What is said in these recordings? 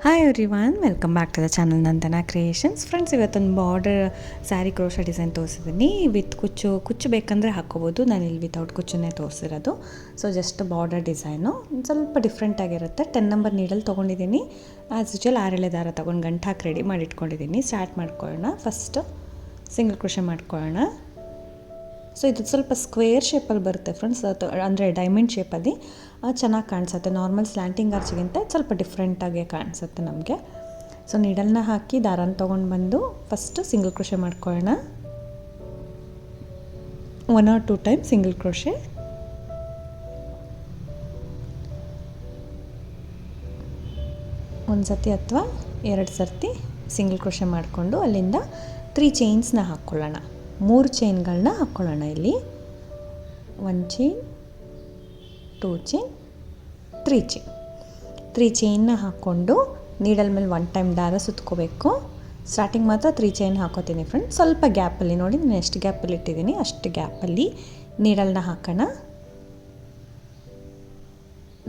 Hi everyone, welcome back to the channel Nandana creations. Friends, ಇವತ್ತೊಂದು border saree crochet design ತೋರಿಸಿದ್ದೀನಿ. With ಕುಚ್ಚು ಬೇಕಂದರೆ ಹಾಕ್ಕೋಬೋದು. ನಾನು ಇಲ್ಲಿ ವಿತೌಟ್ ಕುಚ್ಚನ್ನೇ ತೋರಿಸಿರೋದು. ಸೊ ಜಸ್ಟ್ ಬಾರ್ಡರ್ ಡಿಸೈನು ಸ್ವಲ್ಪ ಡಿಫ್ರೆಂಟಾಗಿರುತ್ತೆ. 10 ನಂಬರ್ ನೀಡಲ್ಲಿ ತೊಗೊಂಡಿದ್ದೀನಿ. ಆ್ಯಸ್ ಯೂಶುವಲ್ 6 ಎಳೆ ದಾರ ತೊಗೊಂಡು ಗಂಟು ಹಾಕಿ ರೆಡಿ ಮಾಡಿ ಇಟ್ಕೊಂಡಿದ್ದೀನಿ. ಸ್ಟಾರ್ಟ್ ಮಾಡ್ಕೊಳ್ಳೋಣ. ಫಸ್ಟು ಸಿಂಗಲ್ ಕ್ರೋಶ ಮಾಡ್ಕೊಳ್ಳೋಣ. ಸೊ ಇದು ಸ್ವಲ್ಪ ಸ್ಕ್ವೇರ್ ಶೇಪಲ್ಲಿ ಬರುತ್ತೆ ಫ್ರೆಂಡ್ಸ್, ಅಂದರೆ ಡೈಮಂಡ್ ಶೇಪಲ್ಲಿ ಚೆನ್ನಾಗಿ ಕಾಣಿಸುತ್ತೆ. ನಾರ್ಮಲ್ ಸ್ಲ್ಯಾಂಟಿಂಗ್ ಆರ್ಚಿಗಿಂತ ಸ್ವಲ್ಪ ಡಿಫ್ರೆಂಟಾಗಿ ಕಾಣಿಸುತ್ತೆ ನಮಗೆ. ಸೊ ನೀಡಲ್ನ ಹಾಕಿ ದಾರನ ತೊಗೊಂಡು ಬಂದು ಫಸ್ಟು ಸಿಂಗಲ್ ಕ್ರೋಶೆ ಮಾಡ್ಕೊಳ್ಳೋಣ. 1 or 2 ಟೈಮ್ ಸಿಂಗಲ್ ಕ್ರೋಶೆ. ಒಂದು ಸರ್ತಿ ಅಥವಾ 2 ಸರ್ತಿ ಸಿಂಗಲ್ ಕ್ರೋಶೆ ಮಾಡಿಕೊಂಡು ಅಲ್ಲಿಂದ 3 ಚೈನ್ಸ್ನ ಹಾಕ್ಕೊಳ್ಳೋಣ. 3 ಚೈನ್ಗಳನ್ನ ಹಾಕ್ಕೊಳ್ಳೋಣ. ಇಲ್ಲಿ 1 ಚೈನ್, 2 ಚೈನ್, 3 ಚೈನ್ನ ಹಾಕ್ಕೊಂಡು ನೀಡಲ್ ಮೇಲೆ 1 ಟೈಮ್ ದಾರ ಸುತ್ಕೋಬೇಕು. ಸ್ಟಾರ್ಟಿಂಗ್ ಮಾತ್ರ 3 ಚೈನ್ ಹಾಕೋತೀನಿ ಫ್ರೆಂಡ್ಸ್. ಸ್ವಲ್ಪ ಗ್ಯಾಪಲ್ಲಿ ನೋಡಿ, ನಾನು ಎಷ್ಟು ಗ್ಯಾಪಲ್ಲಿ ಇಟ್ಟಿದ್ದೀನಿ ಅಷ್ಟು ಗ್ಯಾಪಲ್ಲಿ ನೀಡಲ್ನ ಹಾಕೋಣ.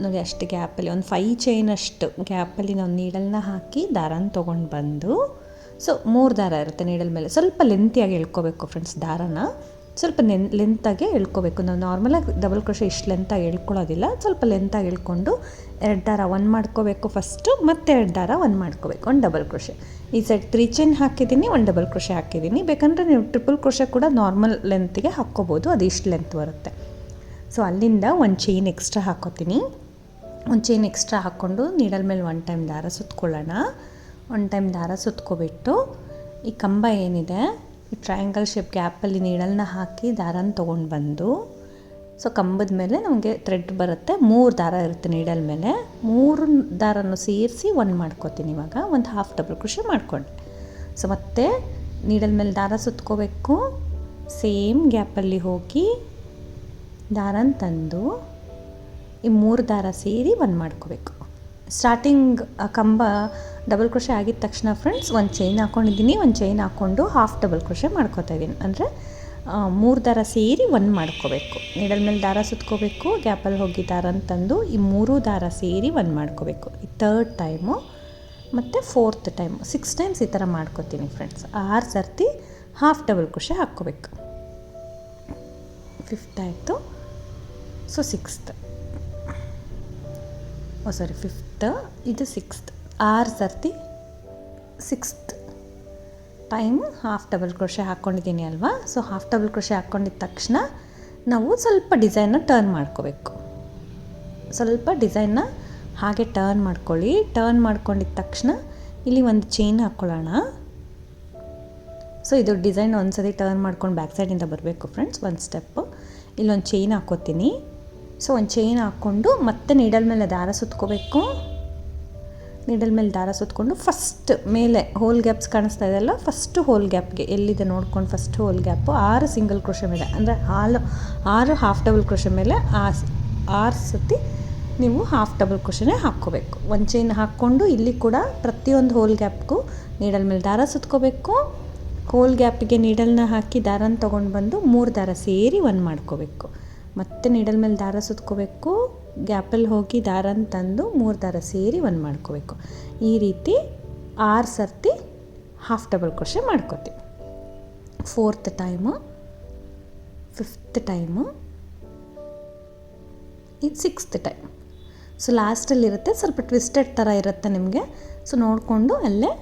ನೋಡಿ, ಅಷ್ಟು ಗ್ಯಾಪಲ್ಲಿ ಒಂದು 5 ಚೈನ್ ಅಷ್ಟು ಗ್ಯಾಪಲ್ಲಿ ನಾವು ನೀಡಲ್ನ ಹಾಕಿ ದಾರನ ತೊಗೊಂಡು ಬಂದು, ಸೊ 3 ದಾರ ಇರುತ್ತೆ ನೀಡಲ್ ಮೇಲೆ. ಸ್ವಲ್ಪ ಲೆಂತಿಯಾಗಿ ಎಳ್ಕೋಬೇಕು ಫ್ರೆಂಡ್ಸ್. ದಾರನ ಸ್ವಲ್ಪ ಲೆಂತಾಗೆ ಎಳ್ಕೋಬೇಕು. ನಾವು ನಾರ್ಮಲಾಗಿ ಡಬಲ್ ಕ್ರೋಶೆ ಇಷ್ಟು ಲೆಂತಾಗಿ ಎಳ್ಕೊಳ್ಳೋದಿಲ್ಲ. ಸ್ವಲ್ಪ ಲೆಂತಾಗಿ ಎಳ್ಕೊಂಡು 2 ದಾರ 1 ಮಾಡ್ಕೋಬೇಕು ಫಸ್ಟು, ಮತ್ತೆ 2 ದಾರ 1 ಮಾಡ್ಕೋಬೇಕು. 1 ಡಬಲ್ ಕ್ರೋಶೆ. ಈ ಸೈಡ್ 3 ಚೈನ್ ಹಾಕಿದ್ದೀನಿ, 1 ಡಬಲ್ ಕ್ರೋಶೆ ಹಾಕಿದ್ದೀನಿ. ಬೇಕಂದರೆ ನೀವು ಟ್ರಿಪಲ್ ಕ್ರೋಶೆ ಕೂಡ ನಾರ್ಮಲ್ ಲೆಂತಿಗೆ ಹಾಕ್ಕೋಬೋದು, ಅದು ಇಷ್ಟು ಲೆಂತ್ ಬರುತ್ತೆ. ಸೊ ಅಲ್ಲಿಂದ 1 ಚೈನ್ ಎಕ್ಸ್ಟ್ರಾ ಹಾಕೋತೀನಿ. 1 ಚೈನ್ ಎಕ್ಸ್ಟ್ರಾ ಹಾಕ್ಕೊಂಡು ನೀಡಲ್ ಮೇಲೆ 1 ಟೈಮ್ ದಾರ ಸುತ್ಕೊಳ್ಳೋಣ. 1 ಟೈಮ್ ದಾರ ಸುತ್ಕೊಬಿಟ್ಟು ಈ ಕಂಬ ಏನಿದೆ, ಈ ಟ್ರಯಾಂಗಲ್ ಶೇಪ್ ಗ್ಯಾಪಲ್ಲಿ ನೀಡಲ್ನ ಹಾಕಿ ದಾರನ ತೊಗೊಂಡು ಬಂದು, ಸೊ ಕಂಬದ ಮೇಲೆ ನಮಗೆ ಥ್ರೆಡ್ ಬರುತ್ತೆ. 3 ದಾರ ಇರುತ್ತೆ ನೀಡಲ್ ಮೇಲೆ. 3 ದಾರನ್ನು ಸೇರಿಸಿ 1 ಮಾಡ್ಕೋತೀನಿ. ಇವಾಗ ಒಂದು ಹಾಫ್ ಡಬಲ್ ಕ್ರೋಶೆ ಮಾಡಿಕೊಂಡೆ. ಸೊ ಮತ್ತೆ ನೀಡಲ್ ಮೇಲೆ ದಾರ ಸುತ್ಕೋಬೇಕು. ಸೇಮ್ ಗ್ಯಾಪಲ್ಲಿ ಹೋಗಿ ದಾರನ ತಂದು ಈ 3 ದಾರ ಸೇರಿ 1 ಮಾಡ್ಕೋಬೇಕು. ಸ್ಟಾರ್ಟಿಂಗ್ ಕಂಬ ಡಬಲ್ ಕ್ರೋಶೆ ಆಗಿದ ತಕ್ಷಣ ಫ್ರೆಂಡ್ಸ್ 1 ಚೈನ್ ಹಾಕ್ಕೊಂಡಿದ್ದೀನಿ. 1 ಚೈನ್ ಹಾಕ್ಕೊಂಡು ಹಾಫ್ ಡಬಲ್ ಕ್ರೋಶೆ ಮಾಡ್ಕೋತಾ ಇದ್ದೀನಿ. ಅಂದರೆ 3 ದಾರ ಸೇರಿ 1 ಮಾಡ್ಕೋಬೇಕು. ನೀಡಲ್ ಮೇಲೆ ದಾರ ಸುತ್ಕೋಬೇಕು, ಗ್ಯಾಪಲ್ಲಿ ಹೋಗಿ ದಾರನ ತಂದು ಈ 3 ದಾರ ಸೇರಿ 1 ಮಾಡ್ಕೋಬೇಕು. ಈ 3rd ಟೈಮು ಮತ್ತು 4th ಟೈಮು 6 ಟೈಮ್ಸ್ ಈ ಥರ ಮಾಡ್ಕೋತೀನಿ ಫ್ರೆಂಡ್ಸ್. 6 ಸರ್ತಿ ಹಾಫ್ ಡಬಲ್ ಕ್ರೋಶೆ ಹಾಕ್ಕೋಬೇಕು. 5th ಆಯಿತು. ಸೊ 6th, 5th, ಇದು 6th. 6 ಸರ್ತಿ 6th time half double crochet ಹಾಕ್ಕೊಂಡಿದ್ದೀನಿ ಅಲ್ವಾ. ಸೊ ಹಾಫ್ ಡಬಲ್ ಕ್ರೋಶೆ ಹಾಕ್ಕೊಂಡಿದ್ದ ತಕ್ಷಣ ನಾವು ಸ್ವಲ್ಪ ಡಿಸೈನ್ನ ಟರ್ನ್ ಮಾಡ್ಕೋಬೇಕು. ಸ್ವಲ್ಪ ಡಿಸೈನ್ನ ಹಾಗೆ ಟರ್ನ್ ಮಾಡ್ಕೊಳ್ಳಿ. ಟರ್ನ್ ಮಾಡ್ಕೊಂಡಿದ್ದ ತಕ್ಷಣ ಇಲ್ಲಿ 1 ಚೈನ್ ಹಾಕ್ಕೊಳ್ಳೋಣ. ಸೊ ಇದು ಡಿಸೈನ್ ಒಂದು ಸತಿ ಟರ್ನ್ ಮಾಡ್ಕೊಂಡು ಬ್ಯಾಕ್ ಸೈಡಿಂದ ಬರಬೇಕು ಫ್ರೆಂಡ್ಸ್. 1 ಸ್ಟೆಪ್ಪು ಇಲ್ಲೊಂದು ಚೈನ್ ಹಾಕ್ಕೋತೀನಿ. ಸೊ 1 ಚೈನ್ ಹಾಕ್ಕೊಂಡು ಮತ್ತೆ ನೀಡಲ್ ಮೇಲೆ ದಾರ ಸುತ್ಕೋಬೇಕು. ನೀಡಲ್ ಮೇಲೆ ದಾರ ಸುತ್ಕೊಂಡು ಫಸ್ಟ್ ಮೇಲೆ ಹೋಲ್ ಗ್ಯಾಪ್ಸ್ ಕಾಣಿಸ್ತಾ ಇದೆಯಲ್ಲ, ಫಸ್ಟು ಹೋಲ್ ಗ್ಯಾಪ್ಗೆ ಎಲ್ಲಿದೆ ನೋಡ್ಕೊಂಡು first hole gap 6 single crochet ಮೇಲೆ, ಅಂದರೆ 6 ಹಾಫ್ ಡಬಲ್ ಕ್ರೋಶೆ ಮೇಲೆ 6 ಸತಿ ನೀವು ಹಾಫ್ ಡಬಲ್ ಕ್ರೋಶೆನೇ ಹಾಕ್ಕೋಬೇಕು. 1 ಚೈನ್ ಹಾಕ್ಕೊಂಡು ಇಲ್ಲಿ ಕೂಡ ಪ್ರತಿಯೊಂದು ಹೋಲ್ ಗ್ಯಾಪ್ಗೂ ನೀಡಲ್ ಮೇಲೆ ದಾರ ಸುತ್ಕೋಬೇಕು. ಹೋಲ್ ಗ್ಯಾಪಿಗೆ ನೀಡಲ್ನ ಹಾಕಿ ದಾರನ ತೊಗೊಂಡು ಬಂದು 3 ದಾರ ಸೇರಿ 1 ಮಾಡ್ಕೋಬೇಕು. ಮತ್ತೆ ನೀಡಲ್ ಮೇಲೆ ದಾರ ಸುತ್ಕೋಬೇಕು, ಗ್ಯಾಪಲ್ಲಿ ಹೋಗಿ ದಾರನ ತಂದು 3 ದಾರ ಸೇರಿ 1 ಮಾಡ್ಕೋಬೇಕು. ಈ ರೀತಿ 6 ಸರ್ತಿ ಹಾಫ್ ಡಬಲ್ ಕ್ರೋಶೆ ಮಾಡ್ಕೋತೀವಿ. 4th ಟೈಮು, 5th ಟೈಮು, ಇದು 6th ಟೈಮ್. ಸೊ ಲಾಸ್ಟಲ್ಲಿರುತ್ತೆ, ಸ್ವಲ್ಪ ಟ್ವಿಸ್ಟೆಡ್ ಥರ ಇರುತ್ತೆ ನಿಮಗೆ. ಸೊ ನೋಡಿಕೊಂಡು ಅಲ್ಲೇ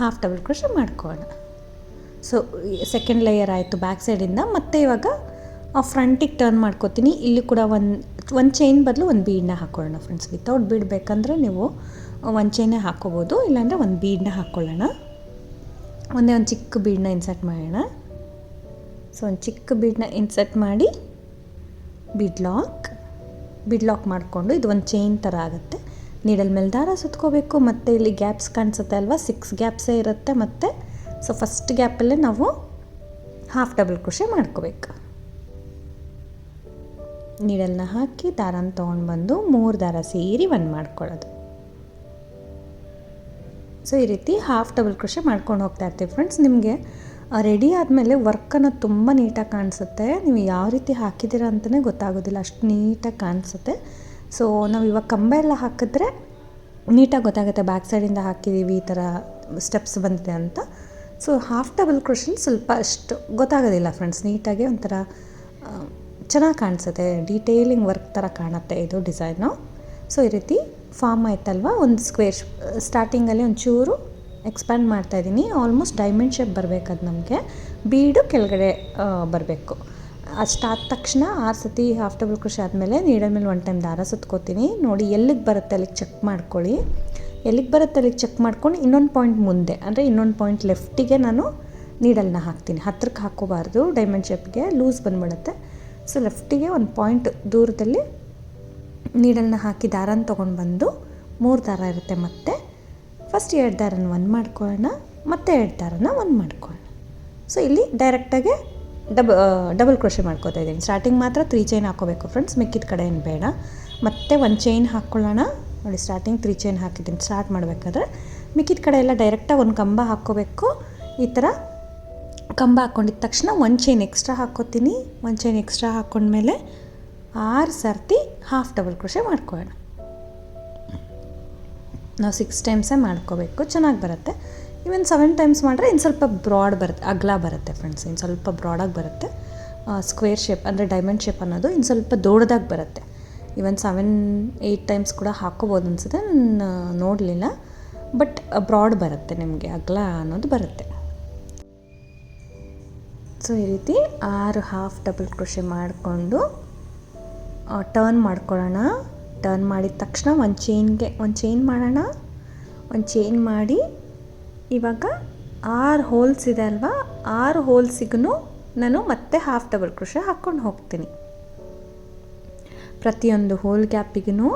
ಹಾಫ್ ಡಬಲ್ ಕ್ರೋಶೆ ಮಾಡ್ಕೊಳ್ಳೋಣ. ಸೊ ಸೆಕೆಂಡ್ ಲೇಯರ್ ಆಯಿತು ಬ್ಯಾಕ್ ಸೈಡಿಂದ. ಮತ್ತು ಇವಾಗ ಫ್ರಂಟಿಗೆ ಟರ್ನ್ ಮಾಡ್ಕೋತೀನಿ. ಇಲ್ಲಿ ಕೂಡ ಒಂದು ಚೈನ್ ಬದಲು 1 ಬೀಡನ್ನ ಹಾಕ್ಕೊಳ್ಳೋಣ ಫ್ರೆಂಡ್ಸ್. ವಿತೌಟ್ ಬೀಡ್ ಬೇಕಂದರೆ ನೀವು 1 ಚೈನೇ ಹಾಕ್ಕೋಬೋದು, ಇಲ್ಲಾಂದರೆ 1 ಬೀಡನ್ನ ಹಾಕ್ಕೊಳ್ಳೋಣ. ಒಂದು ಚಿಕ್ಕ ಬೀಡನ್ನ ಇನ್ಸರ್ಟ್ ಮಾಡೋಣ. ಸೊ ಒಂದು ಚಿಕ್ಕ ಬೀಡನ್ನ ಇನ್ಸರ್ಟ್ ಮಾಡಿ ಬೀಡ್ ಲಾಕ್ ಮಾಡಿಕೊಂಡು ಇದು 1 ಚೈನ್ ಥರ ಆಗುತ್ತೆ. ನೀಡಲ್ ಮೇಲೆ ದಾರ ಸುತ್ಕೋಬೇಕು. ಮತ್ತು ಇಲ್ಲಿ ಗ್ಯಾಪ್ಸ್ ಕಾಣಿಸುತ್ತೆ ಅಲ್ವಾ, 6 ಗ್ಯಾಪ್ಸೇ ಇರುತ್ತೆ. ಮತ್ತು ಸೊ ಫಸ್ಟ್ ಗ್ಯಾಪಲ್ಲೇ ನಾವು ಹಾಫ್ ಡಬಲ್ ಕ್ರೋಶೆ ಮಾಡ್ಕೋಬೇಕು. ನೀಡಲ್ನ ಹಾಕಿ ದಾರನ ತೊಗೊಂಡು ಬಂದು 3 ದಾರ ಸೇರಿ 1 ಮಾಡ್ಕೊಳ್ಳೋದು. ಸೊ ಈ ರೀತಿ ಹಾಫ್ ಡಬಲ್ ಕ್ರೋಶೆ ಮಾಡ್ಕೊಂಡು ಹೋಗ್ತಾ ಇರ್ತೀವಿ ಫ್ರೆಂಡ್ಸ್. ನಿಮಗೆ ರೆಡಿ ಆದಮೇಲೆ ವರ್ಕನ್ನು ತುಂಬ ನೀಟಾಗಿ ಕಾಣಿಸುತ್ತೆ. ನೀವು ಯಾವ ರೀತಿ ಹಾಕಿದ್ದೀರ ಅಂತಲೇ ಗೊತ್ತಾಗೋದಿಲ್ಲ, ಅಷ್ಟು ನೀಟಾಗಿ ಕಾಣಿಸುತ್ತೆ. ಸೊ ನಾವು ಇವಾಗ ಕಂಬ ಎಲ್ಲ ಹಾಕಿದ್ರೆ ನೀಟಾಗಿ ಗೊತ್ತಾಗುತ್ತೆ ಬ್ಯಾಕ್ ಸೈಡಿಂದ ಹಾಕಿದ್ದೀವಿ ಈ ಥರ ಸ್ಟೆಪ್ಸ್ ಬಂದಿದೆ ಅಂತ. ಸೊ ಹಾಫ್ ಡಬಲ್ ಕ್ರೋಶೆಲಿ ಸ್ವಲ್ಪ ಅಷ್ಟು ಗೊತ್ತಾಗೋದಿಲ್ಲ ಫ್ರೆಂಡ್ಸ್, ನೀಟಾಗಿ ಒಂಥರ ಚೆನ್ನಾಗಿ ಕಾಣಿಸುತ್ತೆ, ಡೀಟೇಲಿಂಗ್ ವರ್ಕ್ ಥರ ಕಾಣುತ್ತೆ ಇದು ಡಿಸೈನು. ಸೊ ಈ ರೀತಿ ಫಾರ್ಮ್ ಆಯ್ತಲ್ವ, ಒಂದು ಸ್ಕ್ವೇರ್ ಸ್ಟಾರ್ಟಿಂಗಲ್ಲಿ ಒಂಚೂರು ಎಕ್ಸ್ಪ್ಯಾಂಡ್ ಮಾಡ್ತಾಯಿದ್ದೀನಿ. ಆಲ್ಮೋಸ್ಟ್ ಡೈಮಂಡ್ ಶೇಪ್ ಬರಬೇಕು, ಅದು ನಮಗೆ ಬೀಡು ಕೆಳಗಡೆ ಬರಬೇಕು. ಅಷ್ಟಾದ ತಕ್ಷಣ 6 ಸತಿ ಹಾಫ್ ಡಬಲ್ ಕ್ರೋಶೆ ಆದಮೇಲೆ ನೀಡಲ್ ಮೇಲೆ 1 ಟೈಮ್ ದಾರ ಸುತ್ಕೋತೀನಿ. ನೋಡಿ ಎಲ್ಲಿಗೆ ಬರುತ್ತೆ ಅಲ್ಲಿಗೆ ಚೆಕ್ ಮಾಡ್ಕೊಳ್ಳಿ, ಎಲ್ಲಿಗೆ ಬರುತ್ತೆ ಅಲ್ಲಿಗೆ ಚೆಕ್ ಮಾಡ್ಕೊಂಡು ಇನ್ನೊಂದು ಪಾಯಿಂಟ್ ಮುಂದೆ, ಅಂದರೆ ಇನ್ನೊಂದು ಪಾಯಿಂಟ್ ಲೆಫ್ಟಿಗೆ ನಾನು ನೀಡಲ್ನ ಹಾಕ್ತೀನಿ. ಹತ್ರಕ್ಕೆ ಹಾಕೋಬಾರ್ದು, ಡೈಮಂಡ್ ಶೇಪ್ಗೆ ಲೂಸ್ ಬಂದ್ಬಿಡುತ್ತೆ. ಸೊ ಲೆಫ್ಟಿಗೆ ಒಂದು ಪಾಯಿಂಟ್ ದೂರದಲ್ಲಿ ನೀಡಲ್ನ ಹಾಕಿ ದಾರನ ತೊಗೊಂಡು ಬಂದು 3 ದಾರ ಇರುತ್ತೆ. ಮತ್ತು ಫಸ್ಟ್ 2 ದಾರನ 1 ಮಾಡ್ಕೊಳ್ಳೋಣ, ಮತ್ತು 2 ದಾರನ 1 ಮಾಡ್ಕೊಳ್ಳೋಣ. ಸೊ ಇಲ್ಲಿ ಡೈರೆಕ್ಟಾಗಿ ಡಬಲ್ ಕ್ರೋಶೆ ಮಾಡ್ಕೋತಾ ಇದ್ದೀನಿ. ಸ್ಟಾರ್ಟಿಂಗ್ ಮಾತ್ರ 3 ಚೈನ್ ಹಾಕೋಬೇಕು ಫ್ರೆಂಡ್ಸ್, ಮಿಕ್ಕಿದ ಕಡೆ ಏನು ಬೇಡ. ಮತ್ತೆ 1 ಚೈನ್ ಹಾಕ್ಕೊಳ್ಳೋಣ. ನೋಡಿ ಸ್ಟಾರ್ಟಿಂಗ್ 3 ಚೈನ್ ಹಾಕಿದ್ದೀನಿ ಸ್ಟಾರ್ಟ್ ಮಾಡಬೇಕಾದ್ರೆ. ಮಿಕ್ಕಿದ ಕಡೆ ಎಲ್ಲ ಡೈರೆಕ್ಟಾಗಿ ಒಂದು ಕಂಬ ಹಾಕ್ಕೋಬೇಕು. ಈ ಥರ ಕಂಬ ಹಾಕ್ಕೊಂಡಿದ್ದ ತಕ್ಷಣ 1 ಚೈನ್ ಎಕ್ಸ್ಟ್ರಾ ಹಾಕ್ಕೋತೀನಿ. 1 ಚೈನ್ ಎಕ್ಸ್ಟ್ರಾ ಹಾಕ್ಕೊಂಡ್ಮೇಲೆ 6 ಸರ್ತಿ ಹಾಫ್ ಡಬಲ್ ಕ್ರೋಶೆ ಮಾಡ್ಕೊಳ್ಳೋಣ. ನಾವು 6 ಟೈಮ್ಸೇ ಮಾಡ್ಕೋಬೇಕು, ಚೆನ್ನಾಗಿ ಬರುತ್ತೆ. ಇವನ್ 7 ಟೈಮ್ಸ್ ಮಾಡಿದ್ರೆ ಇನ್ನು ಸ್ವಲ್ಪ ಬ್ರಾಡ್ ಬರುತ್ತೆ, ಅಗಲ ಬರುತ್ತೆ ಫ್ರೆಂಡ್ಸ್, ಇನ್ನು ಸ್ವಲ್ಪ ಬ್ರಾಡಾಗಿ ಬರುತ್ತೆ. ಸ್ಕ್ವೇರ್ ಶೇಪ್ ಅಂದರೆ ಡೈಮಂಡ್ ಶೇಪ್ ಅನ್ನೋದು ಇನ್ನು ಸ್ವಲ್ಪ ದೊಡ್ಡದಾಗಿ ಬರುತ್ತೆ. ಇವನ್ 7-8 ಟೈಮ್ಸ್ ಕೂಡ ಹಾಕೋಬೋದು ಅನಿಸುತ್ತೆ, ನಾನು ನೋಡಲಿಲ್ಲ. ಬಟ್ ಬ್ರಾಡ್ ಬರುತ್ತೆ, ನಿಮಗೆ ಅಗಲ ಅನ್ನೋದು ಬರುತ್ತೆ. ಸೊ ಈ ರೀತಿ 6 ಹಾಫ್ ಡಬಲ್ ಕ್ರೋಶೆ ಮಾಡಿಕೊಂಡು ಟರ್ನ್ ಮಾಡ್ಕೊಳ್ಳೋಣ. ಟರ್ನ್ ಮಾಡಿದ ತಕ್ಷಣ ಒಂದು ಚೈನ್ ಮಾಡೋಣ. ಒಂದು ಚೈನ್ ಮಾಡಿ ಇವಾಗ 6 ಹೋಲ್ಸ್ ಇದೆ ಅಲ್ವಾ, 6 ಹೋಲ್ಸಿಗೂ ನಾನು ಮತ್ತೆ ಹಾಫ್ ಡಬಲ್ ಕ್ರೋಶೆ ಹಾಕ್ಕೊಂಡು ಹೋಗ್ತೀನಿ. ಪ್ರತಿಯೊಂದು ಹೋಲ್ ಗ್ಯಾಪಿಗೂ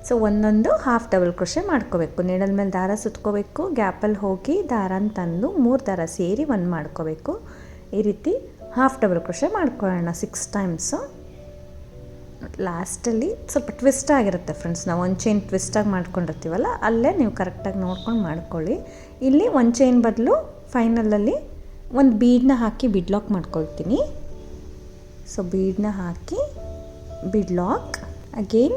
ಸೊ ಒಂದೊಂದು ಹಾಫ್ ಡಬಲ್ ಕ್ರೋಶೆ ಮಾಡ್ಕೋಬೇಕು. ನೀಡಲ್ ಮೇಲೆ ದಾರ ಸುತ್ಕೋಬೇಕು, ಗ್ಯಾಪಲ್ಲಿ ಹೋಗಿ ದಾರನ ತಂದು 3 ದಾರ ಸೇರಿ 1 ಮಾಡ್ಕೋಬೇಕು. ಈ ರೀತಿ ಹಾಫ್ ಡಬಲ್ ಕ್ರೋಶೆ ಮಾಡ್ಕೊಳ್ಳೋಣ 6 ಟೈಮ್ಸು. ಲಾಸ್ಟಲ್ಲಿ ಸ್ವಲ್ಪ ಟ್ವಿಸ್ಟ್ ಆಗಿರುತ್ತೆ ಫ್ರೆಂಡ್ಸ್, ನಾವು 1 ಚೈನ್ ಟ್ವಿಸ್ಟಾಗಿ ಮಾಡ್ಕೊಂಡಿರ್ತೀವಲ್ಲ, ಅಲ್ಲೇ ನೀವು ಕರೆಕ್ಟಾಗಿ ನೋಡ್ಕೊಂಡು ಮಾಡ್ಕೊಳ್ಳಿ. ಇಲ್ಲಿ 1 ಚೈನ್ ಬದಲು ಫೈನಲಲ್ಲಿ ಒಂದು ಬೀಡನ್ನ ಹಾಕಿ ಬಿಡ್ ಲಾಕ್ ಮಾಡ್ಕೊಳ್ತೀನಿ. ಸೊ ಬೀಡನ್ನ ಹಾಕಿ ಬಿಡ್ ಲಾಕ್ ಅಗೇನ್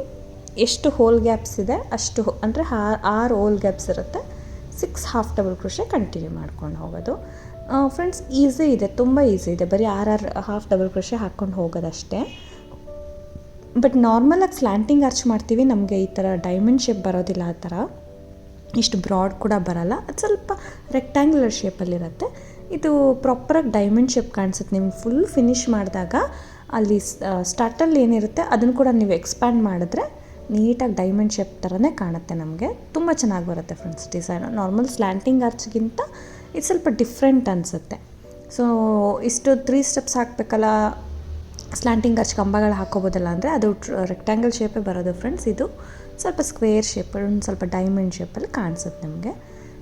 ಎಷ್ಟು ಹೋಲ್ ಗ್ಯಾಪ್ಸ್ ಇದೆ ಅಷ್ಟು, ಅಂದರೆ 6 ಹೋಲ್ ಗ್ಯಾಪ್ಸ್ ಇರುತ್ತೆ. 6 ಹಾಫ್ ಡಬಲ್ ಕ್ರೋಶೆ ಕಂಟಿನ್ಯೂ ಮಾಡ್ಕೊಂಡು ಹೋಗೋದು ಫ್ರೆಂಡ್ಸ್. ಈಸಿ ಇದೆ, ತುಂಬ ಈಸಿ ಇದೆ, ಬರೀ 6 ಹಾಫ್ ಡಬಲ್ ಕ್ರೋಶೆ ಹಾಕ್ಕೊಂಡು ಹೋಗೋದಷ್ಟೇ. ಬಟ್ ನಾರ್ಮಲಾಗಿ ಸ್ಲ್ಯಾಂಟಿಂಗ್ ಆರ್ಚ್ ಮಾಡ್ತೀವಿ, ನಮಗೆ ಈ ಥರ ಡೈಮಂಡ್ ಶೇಪ್ ಬರೋದಿಲ್ಲ, ಆ ಥರ ಇಷ್ಟು ಬ್ರಾಡ್ ಕೂಡ ಬರೋಲ್ಲ, ಅದು ಸ್ವಲ್ಪ ರೆಕ್ಟ್ಯಾಂಗ್ಯುಲರ್ ಶೇಪಲ್ಲಿರುತ್ತೆ. ಇದು ಪ್ರಾಪರಾಗಿ ಡೈಮಂಡ್ ಶೇಪ್ ಕಾಣಿಸುತ್ತೆ ನಿಮ್ಗೆ. ಫುಲ್ ಫಿನಿಷ್ ಮಾಡಿದಾಗ ಅಲ್ಲಿ ಸ್ಟಾರ್ಟಲ್ಲಿ ಏನಿರುತ್ತೆ ಅದನ್ನು ಕೂಡ ನೀವು ಎಕ್ಸ್ಪ್ಯಾಂಡ್ ಮಾಡಿದ್ರೆ ನೀಟಾಗಿ ಡೈಮಂಡ್ ಶೇಪ್ ಥರನೇ ಕಾಣುತ್ತೆ ನಮಗೆ. ತುಂಬ ಚೆನ್ನಾಗಿ ಬರುತ್ತೆ ಫ್ರೆಂಡ್ಸ್ ಡಿಸೈನು. ನಾರ್ಮಲ್ ಸ್ಲ್ಯಾಂಟಿಂಗ್ ಆರ್ಚ್ಗಿಂತ ಇದು ಸ್ವಲ್ಪ ಡಿಫ್ರೆಂಟ್ ಅನಿಸುತ್ತೆ. ಸೊ ಇಷ್ಟು 3 ಸ್ಟೆಪ್ಸ್ ಹಾಕಬೇಕಲ್ಲ, ಸ್ಲ್ಯಾಂಟಿಂಗ್ ಆರ್ಚ್ ಕಂಬಗಳು ಹಾಕೋಬೋದಲ್ಲ, ಅಂದರೆ ಅದು ರೆಕ್ಟ್ಯಾಂಗಲ್ ಶೇಪೇ ಬರೋದು ಫ್ರೆಂಡ್ಸ್. ಇದು ಸ್ವಲ್ಪ ಸ್ಕ್ವೇರ್ ಶೇಪ್, ಒಂದು ಸ್ವಲ್ಪ ಡೈಮಂಡ್ ಶೇಪಲ್ಲಿ ಕಾಣಿಸುತ್ತೆ ನಮಗೆ.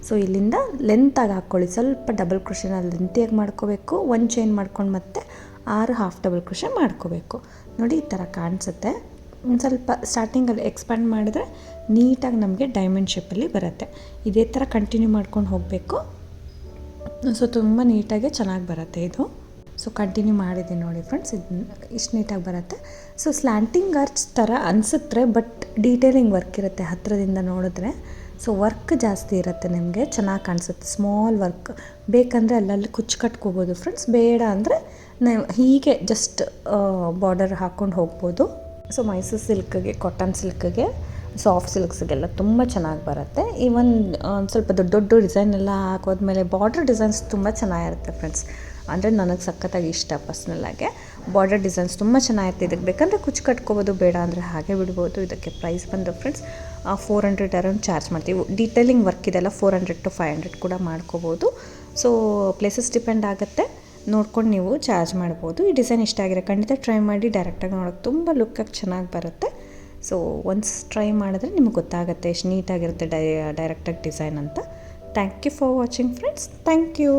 ಸೊ ಇಲ್ಲಿಂದ ಲೆಂತಾಗಿ ಹಾಕ್ಕೊಳ್ಳಿ, ಸ್ವಲ್ಪ ಡಬಲ್ ಕ್ರೋಶೆನ ಲೆಂತಿಯಾಗಿ ಮಾಡ್ಕೋಬೇಕು. 1 ಚೈನ್ ಮಾಡ್ಕೊಂಡು ಮತ್ತೆ 6 ಹಾಫ್ ಡಬಲ್ ಕ್ರೋಶೆ ಮಾಡ್ಕೋಬೇಕು. ನೋಡಿ ಈ ಥರ ಕಾಣಿಸುತ್ತೆ. ಒಂದು ಸ್ವಲ್ಪ ಸ್ಟಾರ್ಟಿಂಗಲ್ಲಿ ಎಕ್ಸ್ಪ್ಯಾಂಡ್ ಮಾಡಿದ್ರೆ ನೀಟಾಗಿ ನಮಗೆ ಡೈಮಂಡ್ ಶೇಪಲ್ಲಿ ಬರುತ್ತೆ. ಇದೇ ಥರ ಕಂಟಿನ್ಯೂ ಮಾಡ್ಕೊಂಡು ಹೋಗಬೇಕು. ಸೊ ತುಂಬ ನೀಟಾಗಿ ಚೆನ್ನಾಗಿ ಬರುತ್ತೆ ಇದು. ಸೊ ಕಂಟಿನ್ಯೂ ಮಾಡಿದ್ದೀನಿ ನೋಡಿ ಫ್ರೆಂಡ್ಸ್, ಇಷ್ಟು ನೀಟಾಗಿ ಬರುತ್ತೆ. ಸೊ ಸ್ಲ್ಯಾಂಟಿಂಗ್ ಆರ್ಚ್ ಥರ ಅನಿಸುತ್ತೆ, ಬಟ್ ಡೀಟೇಲಿಂಗ್ ವರ್ಕ್ ಇರುತ್ತೆ ಹತ್ತಿರದಿಂದ ನೋಡಿದ್ರೆ. ಸೊ ವರ್ಕ್ ಜಾಸ್ತಿ ಇರುತ್ತೆ ನಿಮಗೆ, ಚೆನ್ನಾಗಿ ಕಾಣಿಸುತ್ತೆ. ಸ್ಮಾಲ್ ವರ್ಕ್ ಬೇಕಂದರೆ ಅಲ್ಲಲ್ಲಿ ಕುಚ್ಚು ಕಟ್ಕೋಬೋದು ಫ್ರೆಂಡ್ಸ್, ಬೇಡ ಅಂದರೆ ನಾವು ಹೀಗೆ ಜಸ್ಟ್ ಬಾರ್ಡರ್ ಹಾಕ್ಕೊಂಡು ಹೋಗ್ಬೋದು. ಸೊ ಮೈಸೂರು ಸಿಲ್ಕ್ಗೆ, ಕಾಟನ್ ಸಿಲ್ಕ್ಗೆ, ಸಾಫ್ಟ್ ಸಿಲ್ಕ್ಸ್ಗೆಲ್ಲ ತುಂಬ ಚೆನ್ನಾಗಿ ಬರುತ್ತೆ. ಈವನ್ ಸ್ವಲ್ಪ ದೊಡ್ಡ ದೊಡ್ಡ ಡಿಸೈನ್ ಎಲ್ಲ ಹಾಕೋದ್ಮೇಲೆ ಬಾರ್ಡರ್ ಡಿಸೈನ್ಸ್ ತುಂಬ ಚೆನ್ನಾಗಿರುತ್ತೆ ಫ್ರೆಂಡ್ಸ್. ಅಂದರೆ ನನಗೆ ಸಖತ್ತಾಗಿ ಇಷ್ಟ ಪರ್ಸ್ನಲ್ಲಾಗೆ ಬಾರ್ಡರ್ ಡಿಸೈನ್ಸ್ ತುಂಬ ಚೆನ್ನಾಗಿರುತ್ತೆ. ಇದಕ್ಕೆ ಬೇಕಂದರೆ ಕುಚ್ಚು ಕಟ್ಕೋಬೋದು, ಬೇಡ ಅಂದರೆ ಹಾಗೆ ಬಿಡ್ಬೋದು. ಇದಕ್ಕೆ ಪ್ರೈಸ್ ಬಂದು ಫ್ರೆಂಡ್ಸ್ 400 ಅರೌಂಡ್ ಚಾರ್ಜ್ ಮಾಡ್ತೀವಿ. ಡೀಟೇಲಿಂಗ್ ವರ್ಕ್ ಇದೆಲ್ಲ 400 to 500 ಕೂಡ ಮಾಡ್ಕೋಬೋದು. ಸೊ ಪ್ಲೇಸಸ್ ಡಿಪೆಂಡ್ ಆಗುತ್ತೆ, ನೋಡ್ಕೊಂಡು ನೀವು ಚಾರ್ಜ್ ಮಾಡ್ಬೋದು. ಈ ಡಿಸೈನ್ ಇಷ್ಟ ಆಗಿರೋ ಖಂಡಿತ ಟ್ರೈ ಮಾಡಿ. ಡೈರೆಕ್ಟಾಗಿ ನೋಡೋಕ್ಕೆ ತುಂಬ ಲುಕ್ಕಾಗಿ ಚೆನ್ನಾಗಿ ಬರುತ್ತೆ. ಸೊ ಒನ್ಸ್ ಟ್ರೈ ಮಾಡಿದ್ರೆ ನಿಮಗೆ ಗೊತ್ತಾಗುತ್ತೆ ಎಷ್ಟು ನೀಟಾಗಿರುತ್ತೆ ಡೈರೆಕ್ಟಾಗಿ ಡಿಸೈನ್ ಅಂತ. Thank you for watching friends. Thank you.